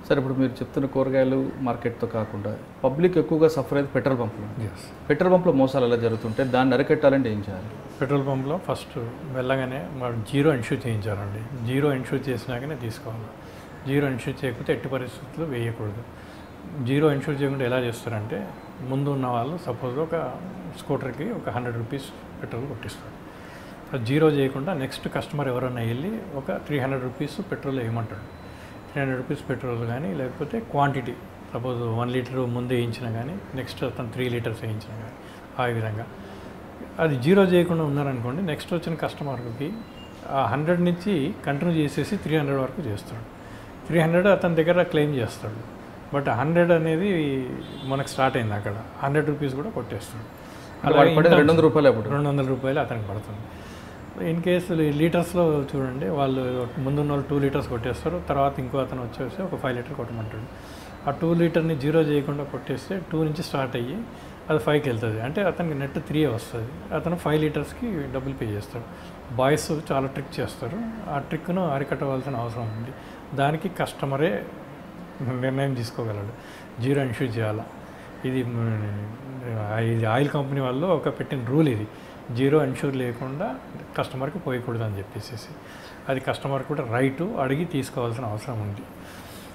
సరే ఇప్పుడు మీరు చెప్తున్న కూరగాయలు మార్కెట్తో కాకుండా పబ్లిక్ ఎక్కువగా సఫర్ అయ్యేది పెట్రోల్ పంపులు. పెట్రోల్ పంపులో మోసాలు ఎలా జరుగుతుంటే దాన్ని అరికట్టాలంటే ఏం చేయాలి? పెట్రోల్ పంప్లో ఫస్ట్ వెళ్ళగానే మనం జీరో ఇన్సూర్ చేయించాలండి. జీరో ఇన్సూర్ చేసినాకనే తీసుకోవాలి. జీరో ఇన్సూర్ చేయకపోతే ఎట్టి పరిస్థితుల్లో వేయకూడదు. జీరో ఇన్సూర్ చేయకుండా ఎలా చేస్తారంటే ముందు ఉన్న వాళ్ళు సపోజ్ ఒక స్కూటర్కి ఒక 100 రూపీస్ పెట్రోల్ కొట్టిస్తారు. అది జీరో చేయకుండా నెక్స్ట్ కస్టమర్ ఎవరైనా వెళ్ళి ఒక 300 రూపీస్ పెట్రోల్ వేయమంటాడు. 300 రూపీస్ పెట్రోల్ కానీ లేకపోతే క్వాంటిటీ సపోజ్ 1 లీటర్ ముందే వేయించినా కానీ నెక్స్ట్ అతను 3 లీటర్స్ వేయించినా కానీ ఆ విధంగా అది జీరో చేయకుండా ఉన్నారనుకోండి, నెక్స్ట్ వచ్చిన కస్టమర్కి ఆ 100 నుంచి కంటిన్యూ చేసేసి 300 వరకు చేస్తాడు. 300 అతని దగ్గర క్లెయిమ్ చేస్తాడు. బట్ 100 అనేది మనకు స్టార్ట్ అయింది, అక్కడ 100 రూపీస్ కూడా కొట్టేస్తాడు. అలాగే 200 రూపాయలు, 200 రూపాయలు అతనికి పడుతుంది. ఇన్ కేసు లీటర్స్లో చూడండి, వాళ్ళు ముందున్న వాళ్ళు 2 లీటర్స్ కొట్టేస్తారు. తర్వాత ఇంకో అతను వచ్చేసి ఒక 5 లీటర్ కొట్టమంటాడు. ఆ 2 లీటర్ని జీరో చేయకుండా కొట్టేస్తే 2 నుంచి స్టార్ట్ అయ్యి అది 5కి వెళ్తుంది. అంటే అతనికి నెట్ 3 వస్తుంది. అతను 5 లీటర్స్కి డబ్బులు పే చేస్తాడు. బాయ్స్ చాలా ట్రిక్ చేస్తారు. ఆ ట్రిక్ను అరికట్టవలసిన అవసరం ఉంది. దానికి కస్టమరే నిర్ణయం తీసుకోగలడు. జీరో ఇన్సూర్ చేయాలా. ఇది ఆయిల్ కంపెనీ వాళ్ళు ఒక పెట్టిన రూల్. ఇది జీరో ఇన్సూర్ లేకుండా కస్టమర్కి పోయకూడదు అని చెప్పేసి అది కస్టమర్ కూడా రైటు అడిగి తీసుకోవాల్సిన అవసరం ఉంది.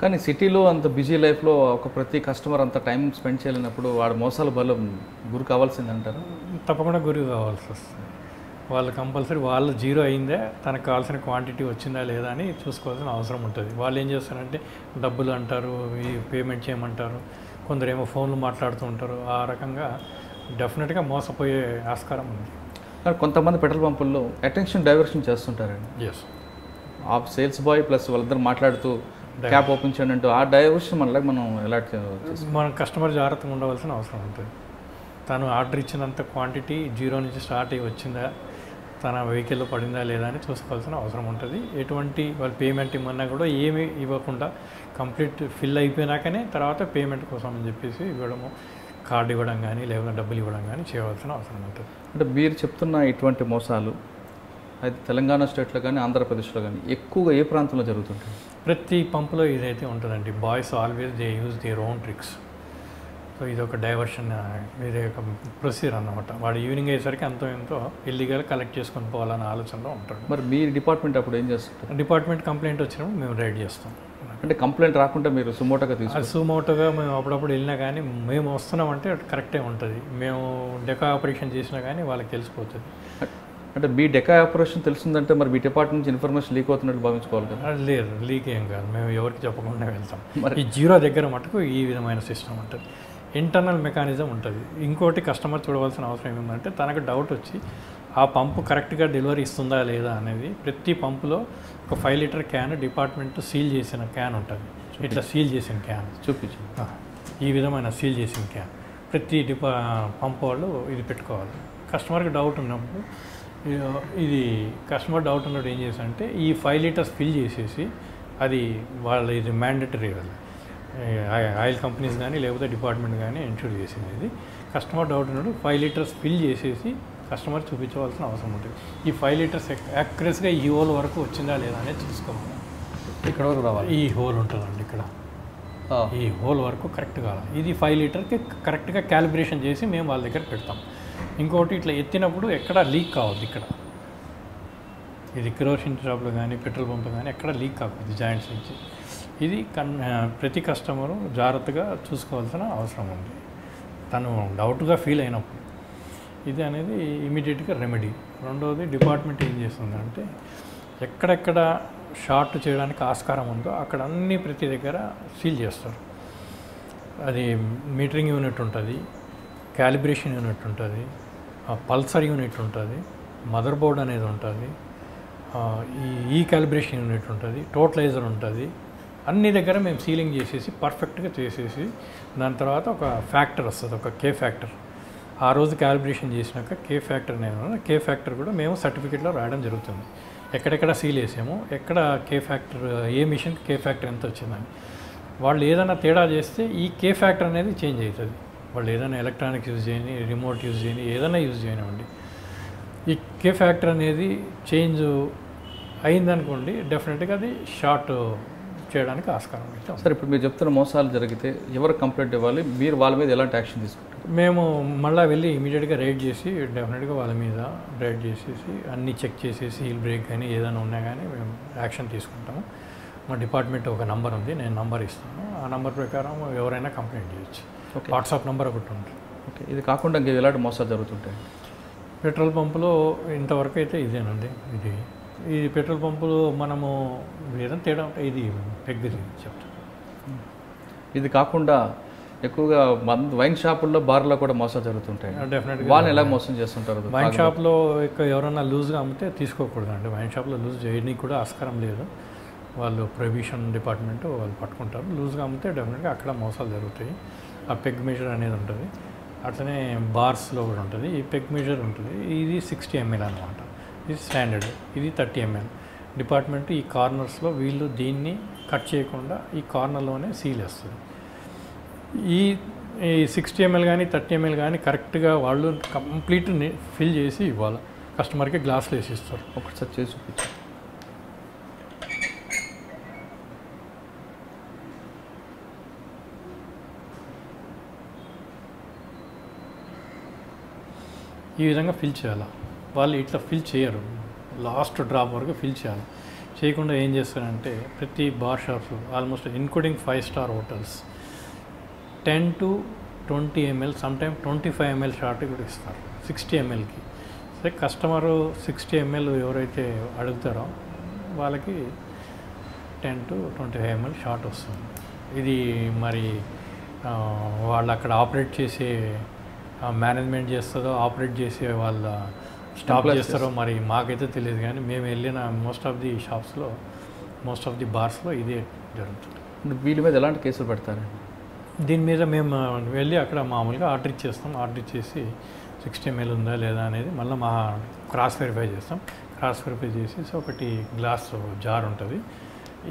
కానీ సిటీలో అంత బిజీ లైఫ్లో ఒక ప్రతి కస్టమర్ అంత టైం స్పెండ్ చేయలేనప్పుడు వాడు మోసాల బలం గురి కావాల్సింది అంటారు. తప్పకుండా గురి కావాల్సి వస్తుంది. వాళ్ళు కంపల్సరీ వాళ్ళు జీరో అయిందే, తనకు కావాల్సిన క్వాంటిటీ వచ్చిందా లేదా అని చూసుకోవాల్సిన అవసరం ఉంటుంది. వాళ్ళు ఏం చేస్తారంటే డబ్బులు అంటారు, ఈ పేమెంట్ చేయమంటారు, కొందరేమో ఫోన్లు మాట్లాడుతూ ఉంటారు. ఆ రకంగా డెఫినెట్గా మోసపోయే ఆస్కారం ఉంది. కానీ కొంతమంది పెట్రోల్ పంపుల్లో అటెన్షన్ డైవర్షన్ చేస్తుంటారండి. ఎస్, ఆ సేల్స్ బాయ్ ప్లస్ వాళ్ళిద్దరు మాట్లాడుతూ క్యాప్ ఓపెన్ చేయండి అంటూ ఆ డైవర్షన్ మనలాగా మనం ఎలా మనం కస్టమర్ జాగ్రత్తగా ఉండవలసిన అవసరం ఉంటుంది. తను ఆర్డర్ ఇచ్చినంత క్వాంటిటీ జీరో నుంచి స్టార్ట్ అయ్యి వచ్చిందా, తన వెహికల్లో పడిందా లేదా అని చూసుకోవాల్సిన అవసరం ఉంటుంది. ఎటువంటి వాళ్ళు పేమెంట్ ఇవ్వమన్నా కూడా ఏమీ ఇవ్వకుండా కంప్లీట్ ఫిల్ అయిపోయినాకనే తర్వాత పేమెంట్ కోసం అని చెప్పేసి ఇవ్వడము, కార్డు ఇవ్వడం కానీ లేకపోతే డబ్బులు ఇవ్వడం కానీ చేయవలసిన అవసరం ఉంటుంది. అంటే మీరు చెప్తున్న ఇటువంటి మోసాలు అయితే తెలంగాణ స్టేట్లో కానీ ఆంధ్రప్రదేశ్లో కానీ ఎక్కువగా ఏ ప్రాంతంలో జరుగుతుంటాయి? ప్రతి పంపులో ఇదైతే ఉంటుందండి. Boys always they use their own tricks. So ఇది ఒక డైవర్షన్, ఇది ఒక ప్రొసీజర్ అన్నమాట. వాడు ఈవినింగ్ అయ్యేసరికి ఎంతో ఇల్లీగల్ కలెక్ట్ చేసుకొని పోవాలన్న ఆలోచనలో ఉంటాడు. మరి మీ డిపార్ట్మెంట్ అప్పుడు ఏం చేస్తారు? డిపార్ట్మెంట్ కంప్లైంట్ వచ్చినప్పుడు మేము రైడ్ చేస్తాం. అంటే కంప్లైంట్ రాకుండా మీరు సుమోటోగా తీసుకుంటారు? సుమోటోగా మేము అప్పుడప్పుడు వెళ్ళినా కానీ మేము వస్తున్నామంటే కరెక్టే ఉంటుంది. మేము డెకా ఆపరేషన్ చేసినా కానీ వాళ్ళకి తెలిసిపోతుంది. అంటే మీ డెకా ఆపరేషన్ తెలిసిందంటే మరి మీ డిపార్ట్మెంట్ నుంచి ఇన్ఫర్మేషన్ లీక్ అవుతున్నట్టు భావించుకోవాలి కదా? లేదు, లీక్ ఏం కాదు. మేము ఎవరికి చెప్పకుండా వెళ్తాం. మరి ఈ జీరో దగ్గర మటుకు ఈ విధమైన సిస్టమ్ ఉంటుంది. ఇంటర్నల్ మెకానిజం ఉంటుంది. ఇంకోటి కస్టమర్ చూడవలసిన అవసరం ఏముందంటే తనకు డౌట్ వచ్చి ఆ పంపు కరెక్ట్గా డెలివరీ ఇస్తుందా లేదా అనేది ప్రతి పంపులో ఒక 5 లీటర్ క్యాన్ డిపార్ట్మెంట్ సీల్ చేసిన క్యాన్ ఉంటుంది. ఇట్లా సీల్ చేసిన క్యాన్ చూపించు. ఈ విధమైన సీల్ చేసిన క్యాన్ ప్రతి పంపు వాళ్ళు ఇది పెట్టుకోవాలి. కస్టమర్కి డౌట్ ఉన్నప్పుడు ఇది కస్టమర్ డౌట్ ఉన్నప్పుడు ఏం చేశారంటే ఈ 5 లీటర్స్ ఫిల్ చేసేసి అది వాళ్ళ ఇది మ్యాండేటరీ ఆయిల్ కంపెనీస్ కానీ లేకపోతే డిపార్ట్మెంట్ కానీ ఇన్సూర్ చేసింది. ఇది కస్టమర్ డౌట్ ఉన్నప్పుడు 5 లీటర్స్ ఫిల్ చేసేసి కస్టమర్ చూపించవలసిన అవసరం ఉంటుంది. ఈ 5 లీటర్స్ యాక్యురేట్గా ఈ హోల్ వరకు వచ్చిందా లేదా అనేది చూసుకోవాలి. ఇక్కడ వరకు రావాలి. ఈ హోల్ ఉంటుందండి, ఇక్కడ ఈ హోల్ వరకు కరెక్ట్ కావాలి. ఇది 5 లీటర్కి కరెక్ట్గా క్యాలిబ్రేషన్ చేసి మేము వాళ్ళ దగ్గర పెడతాం. ఇంకోటి ఇట్లా ఎత్తినప్పుడు ఎక్కడ లీక్ కావద్దు. ఇక్కడ ఇది కిరోసిన్ షాప్లో కానీ పెట్రోల్ పంప్ కానీ ఎక్కడ లీక్ కాకూడదు జాయింట్స్ నుంచి. ఇది ప్రతి కస్టమరు జాగ్రత్తగా చూసుకోవాల్సిన అవసరం ఉంది. తను డౌట్గా ఫీల్ అయినప్పుడు ఇది అనేది ఇమీడియట్గా రెమెడీ. రెండవది డిపార్ట్మెంట్ ఏం చేస్తుందంటే ఎక్కడెక్కడ షార్ట్ చేయడానికి ఆస్కారం ఉందో అక్కడ అన్ని ప్రతి దగ్గర సీల్ చేస్తారు. అది మీటరింగ్ యూనిట్ ఉంటుంది, క్యాలిబ్రేషన్ యూనిట్ ఉంటుంది, పల్సర్ యూనిట్ ఉంటుంది, మదర్ బోర్డ్ అనేది ఉంటుంది, ఈ క్యాలిబ్రేషన్ యూనిట్ ఉంటుంది, టోటలైజర్ ఉంటుంది. అన్ని దగ్గర మేము సీలింగ్ చేసేసి పర్ఫెక్ట్గా చేసేసి దాని తర్వాత ఒక ఫ్యాక్టర్ వస్తుంది, ఒక కే ఫ్యాక్టర్. ఆ రోజు క్యాలిబ్రేషన్ చేసినాక కే ఫ్యాక్టర్ అనేది కే ఫ్యాక్టర్ కూడా మేము సర్టిఫికేట్లో రాయడం జరుగుతుంది. ఎక్కడెక్కడ సీల్ వేసామో ఎక్కడ కే ఫ్యాక్టర్, ఏ మిషన్కి కే ఫ్యాక్టర్ ఎంత వచ్చిందని. వాళ్ళు ఏదైనా తేడా చేస్తే ఈ కే ఫ్యాక్టర్ అనేది చేంజ్ అవుతుంది. వాళ్ళు ఏదైనా ఎలక్ట్రానిక్స్ యూజ్ చేయని, రిమోట్ యూజ్ చేయని, ఏదైనా యూజ్ చేయనివ్వండి, ఈ కే ఫ్యాక్టర్ అనేది చేంజ్ అయిందనుకోండి, డెఫినెట్గా అది షార్ట్ చేయడానికి ఆస్కారం అయితే ఉంది. సార్ ఇప్పుడు మీరు చెప్తున్న మోసాలు జరిగితే ఎవరు కంప్లైంట్ ఇవ్వాలి, మీరు వాళ్ళ మీద ఎలాంటి యాక్షన్ తీసుకుంటారు? మేము మళ్ళీ వెళ్ళి ఇమీడియట్గా రైడ్ చేసి డెఫినెట్గా వాళ్ళ మీద రైడ్ చేసేసి అన్నీ చెక్ చేసేసి హీల్ బ్రేక్ కానీ ఏదైనా ఉన్నా కానీ మేము యాక్షన్ తీసుకుంటాము. మా డిపార్ట్మెంట్ ఒక నంబర్ ఉంది, నేను నంబర్ ఇస్తాను. ఆ నంబర్ ప్రకారం ఎవరైనా కంప్లైంట్ చేయొచ్చు. వాట్సాప్ నెంబర్ ఒకటి ఉంటుంది. ఓకే, ఇది కాకుండా ఇంకా ఎలాంటి మోసాలు జరుగుతుంటాయి? పెట్రోల్ పంపులో ఇంతవరకు అయితే ఇదేనండి. ఇది పెట్రోల్ పంపులు మనము ఏదైనా తేడా ఉంటే ఇది పెగ్గది చెప్తాను. ఇది కాకుండా ఎక్కువగా వైన్ షాపుల్లో బార్లో కూడా మోసాలు జరుగుతుంటాయి. డెఫినెట్గా వాళ్ళని ఎలా మోసం చేస్తుంటారు? వైన్ షాప్లో ఎవరైనా లూజ్గా అమ్మితే తీసుకోకూడదండి. వైన్ షాప్లో లూజ్ చేయడానికి కూడా ఆస్కారం లేదు. వాళ్ళు ప్రొహిబిషన్ డిపార్ట్మెంట్ వాళ్ళు పట్టుకుంటారు. లూజ్గా అమ్మితే డెఫినెట్గా అక్కడ మోసాలు జరుగుతాయి. ఆ పెగ్ మెజర్ అనేది ఉంటుంది. అట్లనే బార్స్లో కూడా ఉంటుంది. ఈ పెగ్ మెజర్ ఉంటుంది. ఇది 60 ml అనమాట. ఇది స్టాండర్డ్. ఇది 30 ml. డిపార్ట్మెంట్ ఈ కార్నర్స్లో వీళ్ళు దీన్ని కట్ చేయకుండా ఈ కార్నర్లోనే సీల్ వేస్తుంది. ఈ 60 ml కానీ 30 ml కానీ కరెక్ట్గా వాళ్ళు కంప్లీట్ ఫిల్ చేసి ఇవ్వాలి. కస్టమర్కి గ్లాస్లో వేసి ఇస్తారు. ఒకసారి చేసి చూపించారు. ఈ విధంగా ఫిల్ చేయాలి. వాళ్ళు ఇట్లా ఫిల్ చేయరు. లాస్ట్ డ్రాప్ వరకు ఫిల్ చేయాలి. చేయకుండా ఏం చేస్తారంటే ప్రతి bar shops almost including 5-star hotels 10 to 20 ml, sometime 25 ml short కూడా ఇస్తారు 60 mlకి. సరే, కస్టమరు 60 ml ఎవరైతే అడుగుతారో వాళ్ళకి 10 to 25 ml షార్ట్ వస్తుంది. ఇది మరి వాళ్ళు అక్కడ ఆపరేట్ చేసే మేనేజ్మెంట్ చేస్తుందో ఆపరేట్ చేసే వాళ్ళ స్టాప్ చేస్తారో మరి మాకైతే తెలియదు. కానీ మేము వెళ్ళిన మోస్ట్ ఆఫ్ ది షాప్స్లో మోస్ట్ ఆఫ్ ది బార్స్లో ఇదే జరుగుతుంది. వీళ్ళ మీద ఎలాంటి కేసులు పెడతారండి? దీని మీద మేము వెళ్ళి అక్కడ మామూలుగా ఆర్డర్ ఇచ్చేస్తాం. ఆర్డర్ ఇచ్చేసి 60 ml ఉందా లేదా అనేది మళ్ళీ మా క్రాస్ వెరిఫై చేస్తాం. క్రాస్ వెరిఫై చేసేసి ఒకటి గ్లాస్ జార్ ఉంటుంది.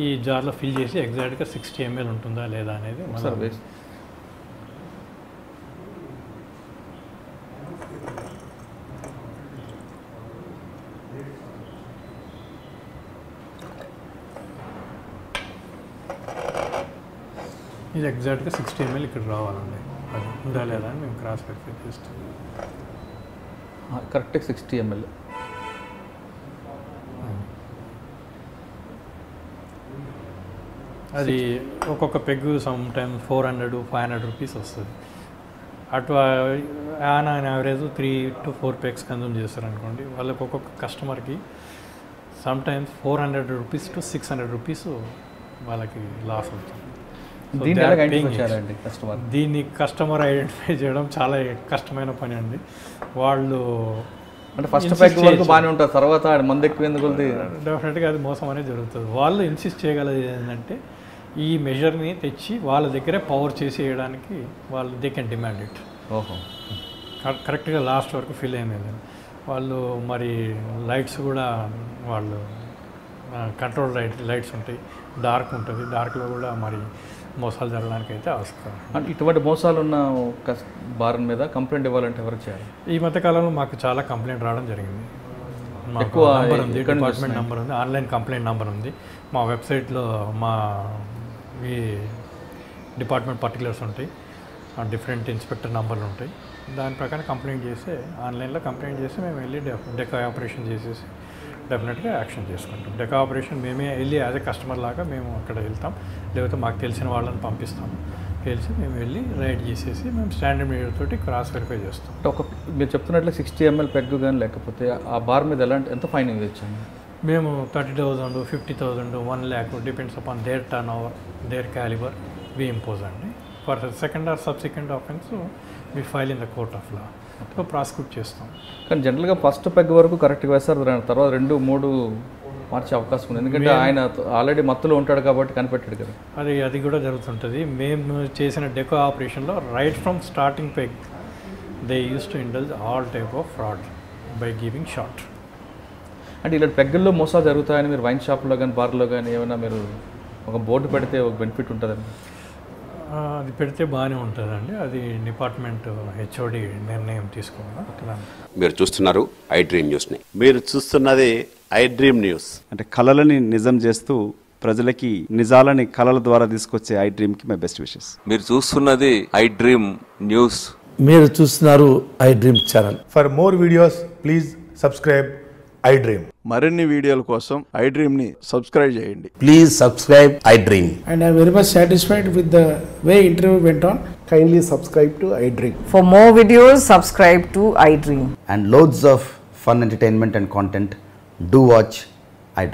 ఈ జార్లో ఫిల్ చేసి ఎగ్జాక్ట్గా 60 ml ఉంటుందా లేదా అనేది మళ్ళీ ఇది ఎగ్జాక్ట్గా 60 ml ఇక్కడ రావాలండి. అది ఉందా లేదా అని మేము క్రాస్ వెరిఫై చేస్తాం. కరెక్ట్గా 60 ml. అది ఒక్కొక్క పెగ్ సమ్ టైమ్ 400-500 రూపీస్ వస్తుంది. అటు on average 3 to 4 pegs consume చేస్తారనుకోండి. వాళ్ళకి ఒక్కొక్క కస్టమర్కి some times 400 rupees to 600 rupees వాళ్ళకి లాస్ అవుతుంది. దీన్ని కస్టమర్ ఐడెంటిఫై చేయడం చాలా కష్టమైన పని అండి. వాళ్ళు అంటే ఫస్ట్ ప్యాక్ వరకు బాగానే ఉంటారు, తర్వాత మంది ఎక్కువ ఎందుకు డెఫినెట్గా అది మోసం అనేది జరుగుతుంది. వాళ్ళు ఇన్సిస్ట్ చేయగలది ఏంటంటే ఈ మెజర్ని తెచ్చి వాళ్ళ దగ్గరే పవర్ చేసి వేయడానికి వాళ్ళు దే కెన్ డిమాండ్ ఇట్. ఓహో, కరెక్ట్గా లాస్ట్ వరకు ఫిల్ అయింది. వాళ్ళు మరి లైట్స్ కూడా వాళ్ళు కంట్రోల్ లైట్స్ ఉంటాయి. డార్క్ ఉంటుంది. డార్క్లో కూడా మరి మోసాలు జరగడానికి అయితే ఆస్కారం. అంటే ఇటువంటి మోసాలు ఉన్న బార్ మీద కంప్లైంట్ ఇవ్వాలంటే ఎవరు చేయాలి? ఈ మధ్యకాలంలో మాకు చాలా కంప్లైంట్ రావడం జరిగింది. ఎక్కువ నెంబర్ ఉంది, డిపార్ట్మెంట్ నెంబర్ ఉంది, ఆన్లైన్ కంప్లైంట్ నెంబర్ ఉంది. మా వెబ్సైట్లో మా ఈ డిపార్ట్మెంట్ పర్టికులర్స్ ఉంటాయి. డిఫరెంట్ ఇన్స్పెక్టర్ నెంబర్లు ఉంటాయి. దాని ప్రకారం కంప్లైంట్ చేస్తే ఆన్లైన్లో కంప్లైంట్ చేసి మేము వెళ్ళి డెకా ఆపరేషన్ చేసేసి డెఫినెట్గా యాక్షన్ చేసుకుంటాం. డెకా ఆపరేషన్ మేమే వెళ్ళి యాజ్ ఎ కస్టమర్ లాగా మేము అక్కడ వెళ్తాం. లేకపోతే మాకు తెలిసిన వాళ్ళని పంపిస్తాం. తెలిసి మేము వెళ్ళి రైడ్ చేసేసి మేము స్టాండర్డ్ మీడియా తోటి క్రాస్ వెరిఫై చేస్తాం. ఒక మీరు చెప్తున్నట్లు 60 ml పెగ్ కానీ లేకపోతే ఆ బార్ మీద ఎంత ఫైనింగ్ తెచ్చాము? మేము 30,000, 50,000, 1 lakh depends upon their turnover, their caliber we impose అండి. For second or subsequent offence we file in the court of law. So prosecute చేస్తాం. కానీ జనరల్గా ఫస్ట్ పెగ్ వరకు కరెక్ట్గా వేస్తారు, తర్వాత 2-3 మార్చే అవకాశం ఉంది. ఎందుకంటే ఆయన ఆల్రెడీ మత్తులో ఉంటాడు కాబట్టి కనిపెట్టాడు కదా. అది కూడా జరుగుతుంటుంది. మేము చేసిన డెకో ఆపరేషన్లో right from starting peg they use to indulge all type of fraud by giving short. అంటే ఇలాంటి పెగ్గుల్లో మోసాలు జరుగుతాయని మీరు వైన్ షాప్లో కానీ బార్లో కానీ ఏమైనా మీరు ఒక బోర్డు పెడితే ఒక బెనిఫిట్ ఉంటుందండి? అది పెడితే బాగానే ఉంటుందండి. అది డిపార్ట్మెంట్ హెచ్ఓడి నిర్ణయం తీసుకోవాలి. మీరు చూస్తున్నారు ఐ డ్రీమ్ న్యూస్ని. మీరు చూస్తున్నది ఐ డ్రీమ్ న్యూస్. అంటే కళలని నిజం చేస్తూ ప్రజలకి నిజాలని కళల ద్వారా తీసుకొచ్చే ఐ డ్రీమ్కి మై బెస్ట్ విషెస్. మీరు చూస్తున్నది ఐ డ్రీమ్ న్యూస్. మీరు చూస్తున్నారు I dream channel. For more videos please subscribe I dream. మరిన్ని వీడియోల కోసం ఐ డ్రీమ్ని సబ్స్క్రైబ్ చేయండి. Please subscribe I dream. And I'm very much satisfied with the way interview went on. Kindly subscribe to I Dream. For more videos, subscribe to iDream. And loads of fun entertainment and content. Do watch I Dream.